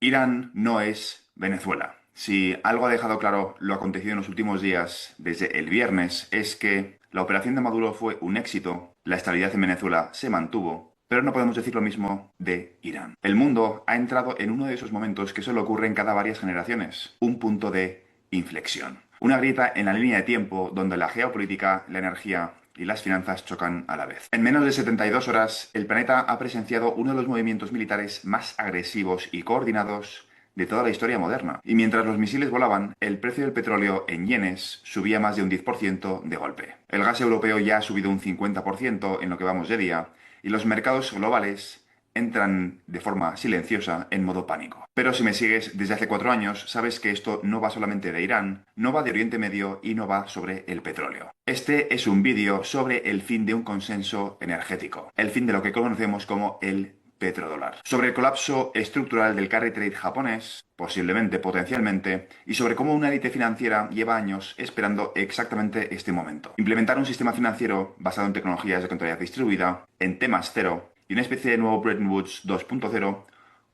Irán no es Venezuela. Si algo ha dejado claro lo acontecido en los últimos días desde el viernes es que la operación de Maduro fue un éxito, la estabilidad en Venezuela se mantuvo, pero no podemos decir lo mismo de Irán. El mundo ha entrado en uno de esos momentos que solo ocurren cada varias generaciones, un punto de inflexión. Una grieta en la línea de tiempo donde la geopolítica, la energía y las finanzas chocan a la vez. En menos de 72 horas, el planeta ha presenciado uno de los movimientos militares más agresivos y coordinados de toda la historia moderna. Y mientras los misiles volaban, el precio del petróleo en yenes subía más de un 10% de golpe. El gas europeo ya ha subido un 50% en lo que vamos de día, y los mercados globales entran de forma silenciosa en modo pánico. Pero si me sigues desde hace 4 años, sabes que esto no va solamente de Irán, no va de Oriente Medio y no va sobre el petróleo. Este es un vídeo sobre el fin de un consenso energético, el fin de lo que conocemos como el petrodólar, sobre el colapso estructural del carry trade japonés, posiblemente, potencialmente, y sobre cómo una élite financiera lleva años esperando exactamente este momento. Implementar un sistema financiero basado en tecnologías de contabilidad distribuida, en temas cero, y una especie de nuevo Bretton Woods 2.0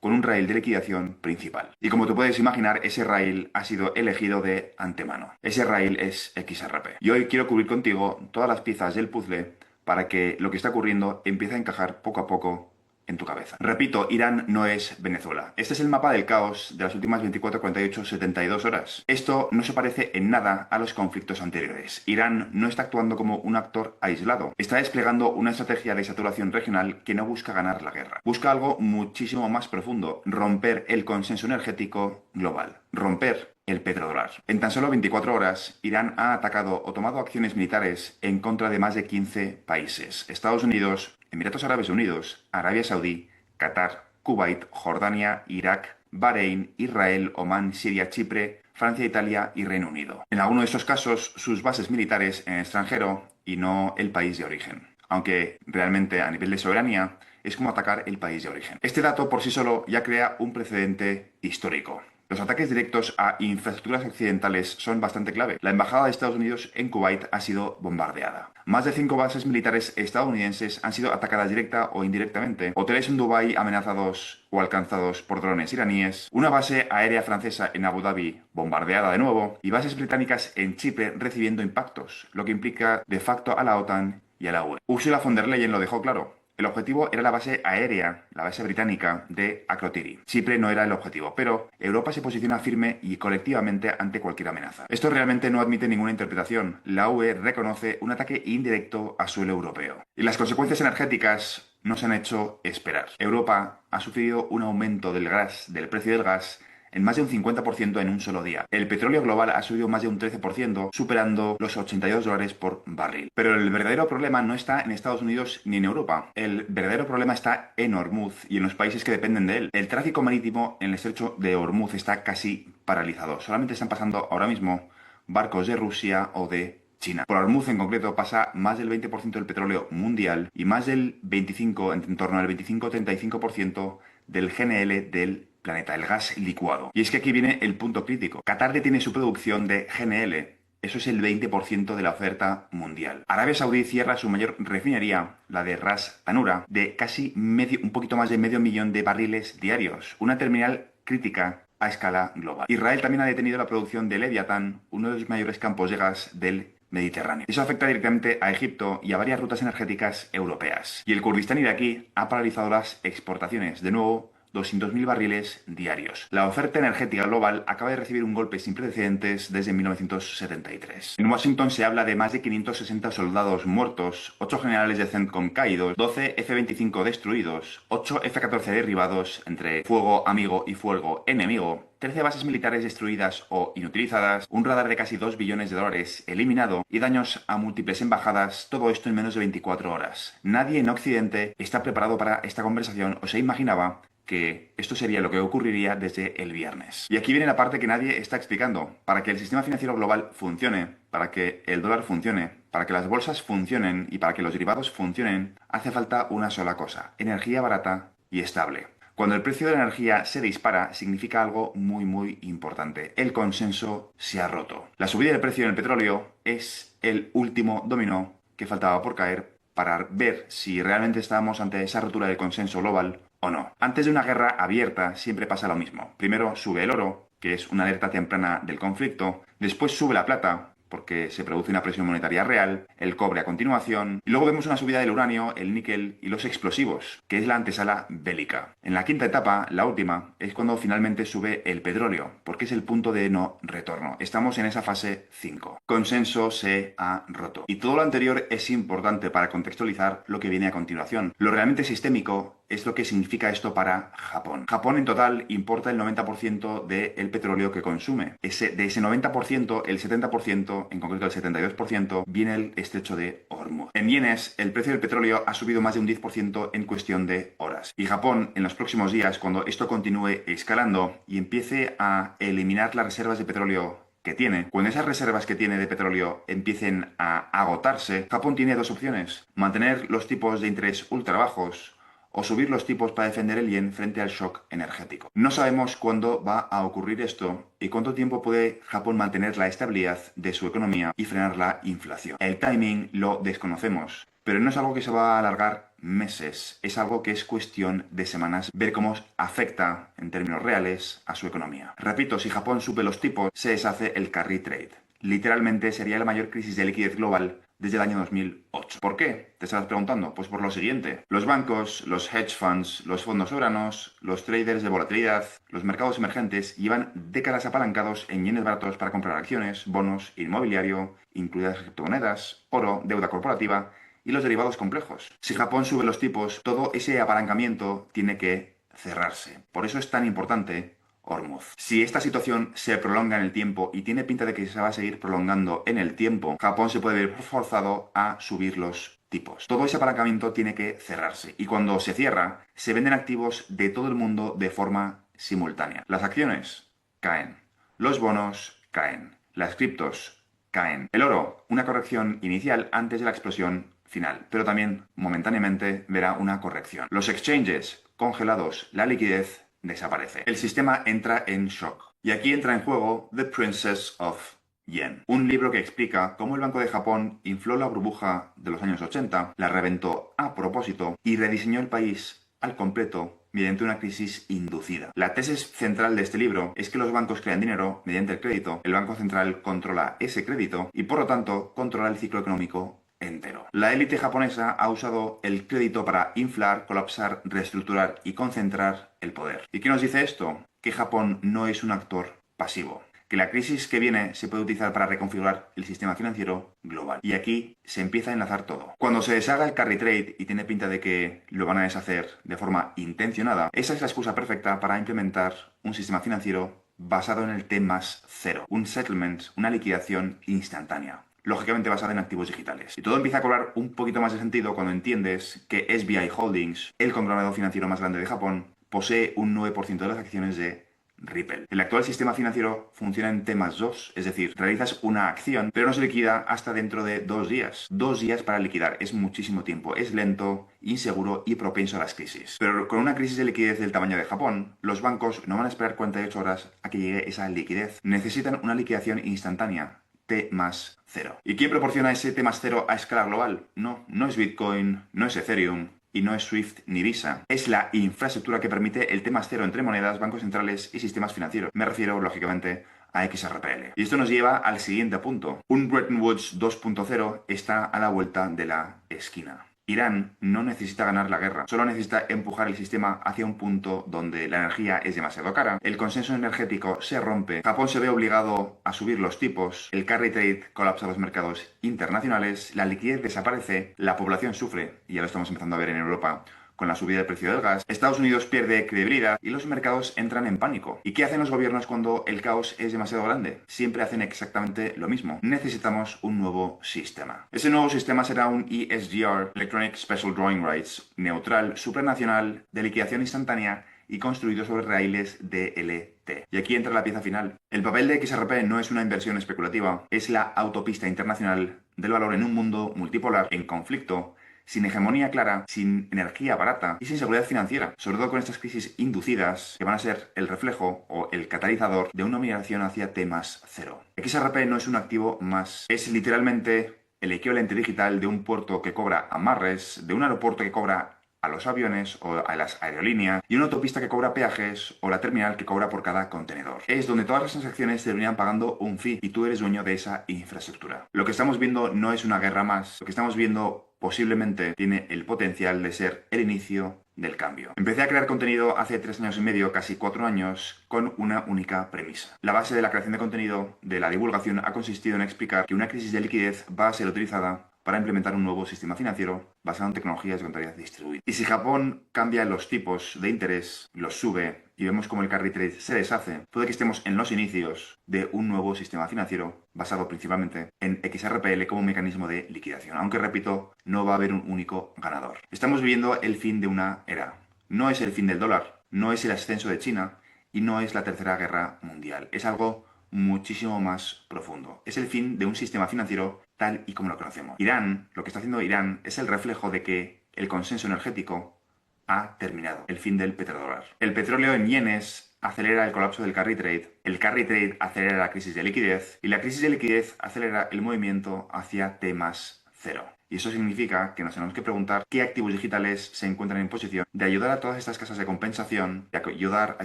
con un rail de liquidación principal. Y como te puedes imaginar, ese rail ha sido elegido de antemano. Ese rail es XRP. Y hoy quiero cubrir contigo todas las piezas del puzzle para que lo que está ocurriendo empiece a encajar poco a poco en tu cabeza. Repito, Irán no es Venezuela. Este es el mapa del caos de las últimas 24, 48, 72 horas. Esto no se parece en nada a los conflictos anteriores. Irán no está actuando como un actor aislado. Está desplegando una estrategia de saturación regional que no busca ganar la guerra. Busca algo muchísimo más profundo: romper el consenso energético global. Romper el petrodólar. En tan solo 24 horas, Irán ha atacado o tomado acciones militares en contra de más de 15 países: Estados Unidos, Emiratos Árabes Unidos, Arabia Saudí, Qatar, Kuwait, Jordania, Irak, Bahrein, Israel, Omán, Siria, Chipre, Francia, Italia y Reino Unido. En alguno de estos casos, sus bases militares en el extranjero y no el país de origen. Aunque realmente a nivel de soberanía es como atacar el país de origen. Este dato por sí solo ya crea un precedente histórico. Los ataques directos a infraestructuras occidentales son bastante clave. La embajada de Estados Unidos en Kuwait ha sido bombardeada. Más de 5 bases militares estadounidenses han sido atacadas directa o indirectamente. Hoteles en Dubái amenazados o alcanzados por drones iraníes. Una base aérea francesa en Abu Dhabi bombardeada de nuevo. Y bases británicas en Chipre recibiendo impactos, lo que implica de facto a la OTAN y a la UE. Ursula von der Leyen lo dejó claro. El objetivo era la base aérea, la base británica de Akrotiri. Chipre no era el objetivo, pero Europa se posiciona firme y colectivamente ante cualquier amenaza. Esto realmente no admite ninguna interpretación. La UE reconoce un ataque indirecto a suelo europeo. Y las consecuencias energéticas no se han hecho esperar. Europa ha sufrido un aumento del precio del gas en más de un 50% en un solo día. El petróleo global ha subido más de un 13%, superando los $82 por barril. Pero el verdadero problema no está en Estados Unidos ni en Europa. El verdadero problema está en Hormuz y en los países que dependen de él. El tráfico marítimo en el estrecho de Hormuz está casi paralizado. Solamente están pasando ahora mismo barcos de Rusia o de China. Por Hormuz en concreto pasa más del 20% del petróleo mundial y más del 25, en torno al 25-35% del GNL del planeta, el gas licuado. Y es que aquí viene el punto crítico. Qatar detiene su producción de GNL. Eso es el 20% de la oferta mundial. Arabia Saudí cierra su mayor refinería, la de Ras Tanura, de casi un poquito más de medio millón de barriles diarios. Una terminal crítica a escala global. Israel también ha detenido la producción de Leviatán, uno de los mayores campos de gas del Mediterráneo. Eso afecta directamente a Egipto y a varias rutas energéticas europeas. Y el Kurdistán iraquí ha paralizado las exportaciones. De nuevo, 200.000 barriles diarios. La oferta energética global acaba de recibir un golpe sin precedentes desde 1973. En Washington se habla de más de 560 soldados muertos, 8 generales de CENTCOM caídos, 12 F-25 destruidos, 8 F-14 derribados entre fuego amigo y fuego enemigo, 13 bases militares destruidas o inutilizadas, un radar de casi 2 billones de dólares eliminado y daños a múltiples embajadas, todo esto en menos de 24 horas. Nadie en Occidente está preparado para esta conversación o se imaginaba que esto sería lo que ocurriría desde el viernes. Y aquí viene la parte que nadie está explicando. Para que el sistema financiero global funcione, para que el dólar funcione, para que las bolsas funcionen y para que los derivados funcionen, hace falta una sola cosa: energía barata y estable. Cuando el precio de la energía se dispara, significa algo muy importante: el consenso se ha roto. La subida del precio del petróleo es el último dominó que faltaba por caer para ver si realmente estábamos ante esa rotura del consenso global o no. Antes de una guerra abierta siempre pasa lo mismo. Primero sube el oro, que es una alerta temprana del conflicto, después sube la plata, porque se produce una presión monetaria real, el cobre a continuación, y luego vemos una subida del uranio, el níquel y los explosivos, que es la antesala bélica. En la quinta etapa, la última, es cuando finalmente sube el petróleo, porque es el punto de no retorno. Estamos en esa fase 5. Consenso se ha roto. Y todo lo anterior es importante para contextualizar lo que viene a continuación. Lo realmente sistémico es lo que significa esto para Japón. Japón en total importa el 90% del petróleo que consume. De ese 90%, el 70%, en concreto el 72%, viene el estrecho de Hormuz. En yenes, el precio del petróleo ha subido más de un 10% en cuestión de horas. Y Japón, en los próximos días, cuando esto continúe escalando y empiece a eliminar las reservas de petróleo que tiene, cuando esas reservas que tiene de petróleo empiecen a agotarse, Japón tiene dos opciones: mantener los tipos de interés ultra bajos o subir los tipos para defender el yen frente al shock energético. No sabemos cuándo va a ocurrir esto y cuánto tiempo puede Japón mantener la estabilidad de su economía y frenar la inflación. El timing lo desconocemos, pero no es algo que se va a alargar meses, es algo que es cuestión de semanas ver cómo afecta en términos reales a su economía. Repito, si Japón sube los tipos, se deshace el carry trade. Literalmente sería la mayor crisis de liquidez global desde el año 2008. ¿Por qué? Te estarás preguntando. Pues por lo siguiente. Los bancos, los hedge funds, los fondos soberanos, los traders de volatilidad, los mercados emergentes llevan décadas apalancados en yenes baratos para comprar acciones, bonos, inmobiliario, incluidas criptomonedas, oro, deuda corporativa y los derivados complejos. Si Japón sube los tipos, todo ese apalancamiento tiene que cerrarse. Por eso es tan importante Hormuz. Si esta situación se prolonga en el tiempo y tiene pinta de que se va a seguir prolongando en el tiempo, Japón se puede ver forzado a subir los tipos. Todo ese apalancamiento tiene que cerrarse y cuando se cierra, se venden activos de todo el mundo de forma simultánea. Las acciones caen, los bonos caen, las criptos caen. El oro, una corrección inicial antes de la explosión final, pero también momentáneamente verá una corrección. Los exchanges congelados, la liquidez desaparece. El sistema entra en shock. Y aquí entra en juego The Princess of Yen, un libro que explica cómo el Banco de Japón infló la burbuja de los años 80, la reventó a propósito y rediseñó el país al completo mediante una crisis inducida. La tesis central de este libro es que los bancos crean dinero mediante el crédito, el Banco Central controla ese crédito y por lo tanto controla el ciclo económico entero. La élite japonesa ha usado el crédito para inflar, colapsar, reestructurar y concentrar el poder. ¿Y qué nos dice esto? Que Japón no es un actor pasivo, que la crisis que viene se puede utilizar para reconfigurar el sistema financiero global. Y aquí se empieza a enlazar todo. Cuando se deshaga el carry trade y tiene pinta de que lo van a deshacer de forma intencionada, esa es la excusa perfecta para implementar un sistema financiero basado en el T+0, un settlement, una liquidación instantánea, lógicamente basada en activos digitales. Y todo empieza a cobrar un poquito más de sentido cuando entiendes que SBI Holdings, el conglomerado financiero más grande de Japón, posee un 9% de las acciones de Ripple. El actual sistema financiero funciona en T+2, es decir, realizas una acción, pero no se liquida hasta dentro de 2 días. 2 días para liquidar es muchísimo tiempo, es lento, inseguro y propenso a las crisis. Pero con una crisis de liquidez del tamaño de Japón, los bancos no van a esperar 48 horas a que llegue esa liquidez. Necesitan una liquidación instantánea. T+0. ¿Y quién proporciona ese T+0 a escala global? No es Bitcoin, no es Ethereum y no es SWIFT ni Visa. Es la infraestructura que permite el T+0 entre monedas, bancos centrales y sistemas financieros. Me refiero, lógicamente, a XRPL. Y esto nos lleva al siguiente punto. Un Bretton Woods 2.0 está a la vuelta de la esquina. Irán no necesita ganar la guerra, solo necesita empujar el sistema hacia un punto donde la energía es demasiado cara, el consenso energético se rompe, Japón se ve obligado a subir los tipos, el carry trade colapsa los mercados internacionales, la liquidez desaparece, la población sufre, y ya lo estamos empezando a ver en Europa con la subida del precio del gas, Estados Unidos pierde credibilidad y los mercados entran en pánico. ¿Y qué hacen los gobiernos cuando el caos es demasiado grande? Siempre hacen exactamente lo mismo. Necesitamos un nuevo sistema. Ese nuevo sistema será un ESDR, Electronic Special Drawing Rights, neutral, supranacional, de liquidación instantánea y construido sobre raíles DLT. Y aquí entra la pieza final. El papel de XRP no es una inversión especulativa, es la autopista internacional del valor en un mundo multipolar, en conflicto, sin hegemonía clara, sin energía barata y sin seguridad financiera, sobre todo con estas crisis inducidas que van a ser el reflejo o el catalizador de una migración hacia T+0. XRP no es un activo más, es literalmente el equivalente digital de un puerto que cobra amarres, de un aeropuerto que cobra a los aviones o a las aerolíneas, y una autopista que cobra peajes o la terminal que cobra por cada contenedor. Es donde todas las transacciones terminan pagando un fee y tú eres dueño de esa infraestructura. Lo que estamos viendo no es una guerra más, lo que estamos viendo posiblemente tiene el potencial de ser el inicio del cambio. Empecé a crear contenido hace 3 años y medio, casi 4 años, con una única premisa. La base de la creación de contenido, de la divulgación, ha consistido en explicar que una crisis de liquidez va a ser utilizada para implementar un nuevo sistema financiero basado en tecnologías de contabilidad distribuida. Y si Japón cambia los tipos de interés, los sube y vemos cómo el carry trade se deshace, puede que estemos en los inicios de un nuevo sistema financiero basado principalmente en XRPL como mecanismo de liquidación. Aunque repito, no va a haber un único ganador. Estamos viviendo el fin de una era. No es el fin del dólar, no es el ascenso de China y no es la Tercera Guerra Mundial. Es algo muchísimo más profundo. Es el fin de un sistema financiero tal y como lo conocemos. Irán, lo que está haciendo Irán, es el reflejo de que el consenso energético ha terminado. El fin del petrodólar. El petróleo en yenes acelera el colapso del carry trade, el carry trade acelera la crisis de liquidez y la crisis de liquidez acelera el movimiento hacia T+0. Y eso significa que nos tenemos que preguntar qué activos digitales se encuentran en posición de ayudar a todas estas casas de compensación y ayudar a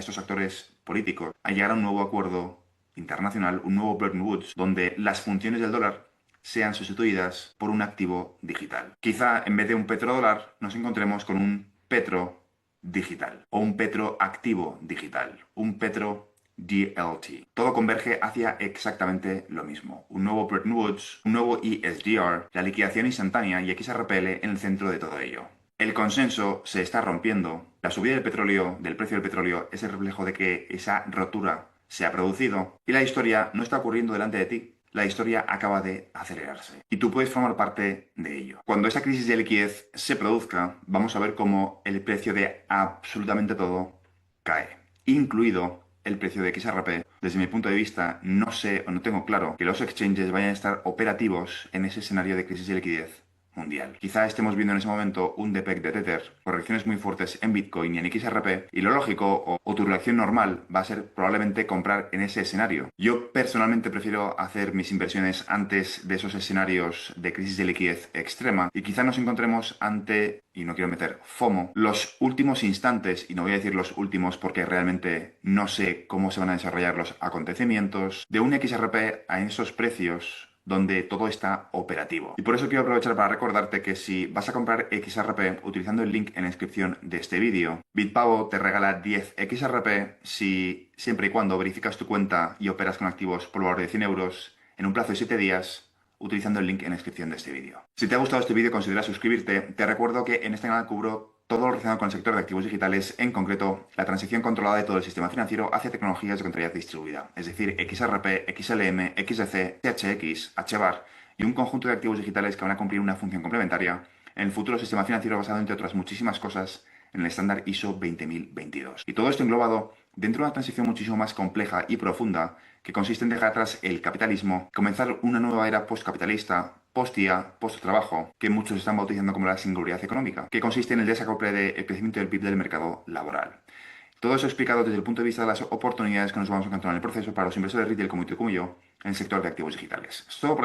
estos actores políticos a llegar a un nuevo acuerdo internacional, un nuevo Bretton Woods, donde las funciones del dólar sean sustituidas por un activo digital. Quizá en vez de un petrodólar nos encontremos con un petro digital o un petro activo digital, un petro DLT. Todo converge hacia exactamente lo mismo. Un nuevo Bretton Woods, un nuevo ESDR, la liquidación instantánea y XRPL en el centro de todo ello. El consenso se está rompiendo. La subida del petróleo, del precio del petróleo, es el reflejo de que esa rotura se ha producido y la historia no está ocurriendo delante de ti. La historia acaba de acelerarse y tú puedes formar parte de ello. Cuando esa crisis de liquidez se produzca, vamos a ver cómo el precio de absolutamente todo cae, incluido el precio de XRP. Desde mi punto de vista, no sé o no tengo claro que los exchanges vayan a estar operativos en ese escenario de crisis de liquidez mundial. Quizá estemos viendo en ese momento un depeg de Tether, correcciones muy fuertes en Bitcoin y en XRP, y lo lógico o tu reacción normal va a ser probablemente comprar en ese escenario. Yo personalmente prefiero hacer mis inversiones antes de esos escenarios de crisis de liquidez extrema y quizá nos encontremos ante, y no quiero meter FOMO, los últimos instantes, y no voy a decir los últimos porque realmente no sé cómo se van a desarrollar los acontecimientos, de un XRP a esos precios donde todo está operativo. Y por eso quiero aprovechar para recordarte que si vas a comprar XRP utilizando el link en la descripción de este vídeo, Bitpavo te regala 10 XRP si siempre y cuando verificas tu cuenta y operas con activos por valor de 100 euros en un plazo de 7 días utilizando el link en la descripción de este vídeo. Si te ha gustado este vídeo, considera suscribirte. Te recuerdo que en este canal cubro todo lo relacionado con el sector de activos digitales, en concreto la transición controlada de todo el sistema financiero hacia tecnologías de contabilidad distribuida, es decir, XRP, XLM, XDC, THX, HBAR y un conjunto de activos digitales que van a cumplir una función complementaria en el futuro sistema financiero basado, entre otras muchísimas cosas, en el estándar ISO 20022. Y todo esto englobado dentro de una transición muchísimo más compleja y profunda que consiste en dejar atrás el capitalismo, comenzar una nueva era postcapitalista, post-IA, post-trabajo, que muchos están bautizando como la singularidad económica, que consiste en el desacople del crecimiento del PIB del mercado laboral. Todo eso explicado desde el punto de vista de las oportunidades que nos vamos a encontrar en el proceso para los inversores retail como tú y como yo en el sector de activos digitales. Es todo por ahora.